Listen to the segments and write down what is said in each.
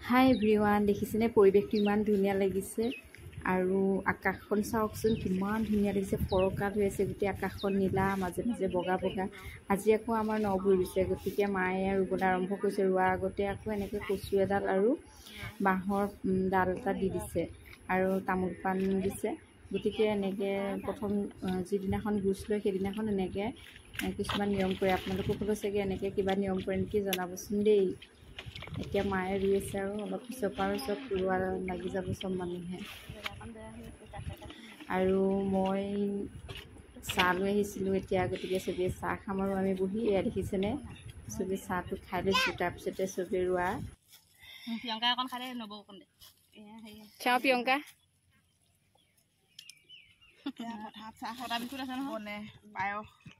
হাই everyone, দেখিছেনে পৰিৱেশটো ইমান ধুনীয়া লাগিছে আৰু আকাশখন চাওকচোন কিমান ধুনীয়া লাগিছে। ফৰকাল হৈ আছে গোটেই আকাশখন, নীলা মাজে মাজে বগা বগা। আজি আকৌ আমাৰ নবৈ ৰুইছে, গতিকে মায়ে ৰুবলৈ আৰম্ভ কৰিছে। ৰোৱাৰ আগতে আকৌ এনেকৈ কচু এডাল আৰু বাঁহৰ ডাল এটা দি দিছে আৰু তামোল পাণ দিছে। গতিকে এনেকৈ প্ৰথম যিদিনাখন গুচ লয় সেইদিনাখন এনেকৈ কিছুমান নিয়ম কৰে। আপোনালোকসকলেও চাগে এনেকৈ কিবা নিয়ম কৰে নেকি, জনাবচোন দেই। এতিয়া মায়ে ৰুই আছে আৰু অলপ পিছৰ পৰা আৰু চব ৰোৱা লাগি যাব চব মানুহে। আৰু মই চাহ লৈ আহিছিলোঁ এতিয়া, গতিকে চবেই চাহ খাম আৰু আমি বহি এয়া দেখিছেনে চবেই চাহটো খাই লৈছোঁ। তাৰপিছতে চবেই ৰোৱা প্ৰিয়ংকা অকণ খালে নবৌ অকণ দে। চাওঁ প্ৰিয়ংকা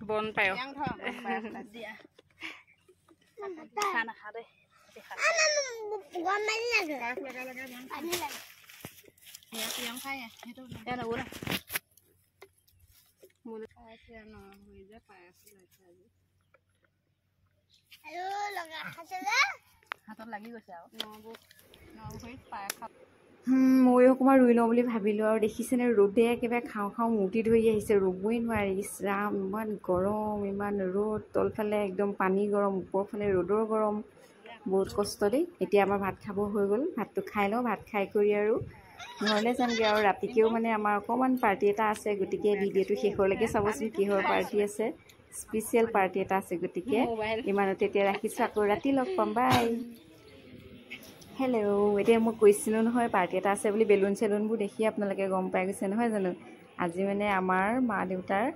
বন পায়স চাহ নাখা দেই। হাতত লাগি গৈছে আৰু ময়ো অকণমান ৰুই লওঁ বুলি ভাবিলোঁ আৰু দেখিছেনে ৰ'দে একেবাৰে খাওঁ খাওঁ মূৰ্তি ধৰি আহিছে, ৰুবই নোৱাৰি। ইছৰাম ইমান গৰম, ইমান ৰ'দ, তলফালে একদম পানী গৰম, ওপৰফালে ৰ'দৰ গৰম, বহুত কষ্ট দেই। এতিয়া আমাৰ ভাত খাব হৈ গ'ল, ভাতটো খাই লওঁ। ভাত খাই কৰি আৰু ঘৰলৈ যামগৈ আৰু ৰাতিকেও মানে আমাৰ অকণমান পাৰ্টি এটা আছে, গতিকে ভিডিঅ'টো শেষলৈকে চাবচোন কিহৰ পাৰ্টি আছে। স্পেচিয়েল পাৰ্টি এটা আছে, গতিকে ইমানতে এতিয়া ৰাখিছোঁ, আকৌ ৰাতি লগ পাম, বাই। হেল্ল', এতিয়া মই কৈছিলোঁ নহয় পাৰ্টি এটা আছে বুলি। বেলুন চেলুনবোৰ দেখি আপোনালোকে গম পাই গৈছে নহয় জানো। আজি মানে আমাৰ মা দেউতাৰ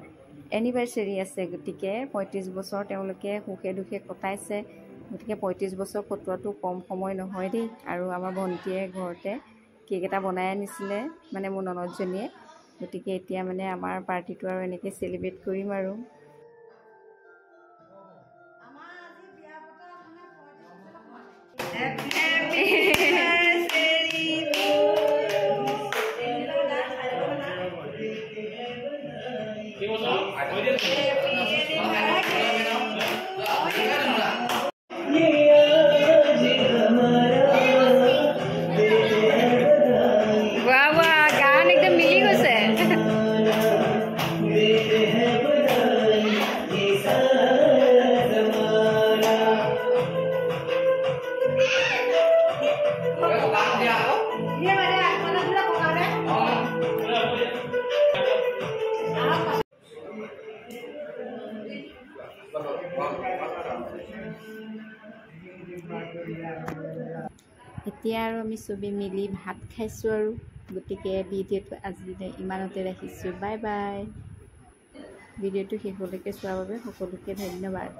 এনিভাৰ্চেৰী আছে, গতিকে 35 বছৰ তেওঁলোকে সুখে দুখে কটাইছে। গতিকে 35 বছৰ কটোৱাটো কম সময় নহয় দেই। আৰু আমাৰ ভণ্টীয়ে ঘৰতে কেক এটা বনাই আনিছিলে, মানে মোৰ ননদজনীয়ে। গতিকে এতিয়া মানে আমাৰ পাৰ্টিটো আৰু এনেকৈ চেলিব্ৰেট কৰিম আৰু। গান একদম মিলি গৈছে। এতিয়া আৰু আমি চবেই মিলি ভাত খাইছোঁ আৰু। গতিকে ভিডিঅ'টো আজিলৈ ইমানতে ৰাখিছোঁ, বাই বাই। ভিডিঅ'টো শেষলৈকে চোৱাৰ বাবে সকলোকে ধন্যবাদ।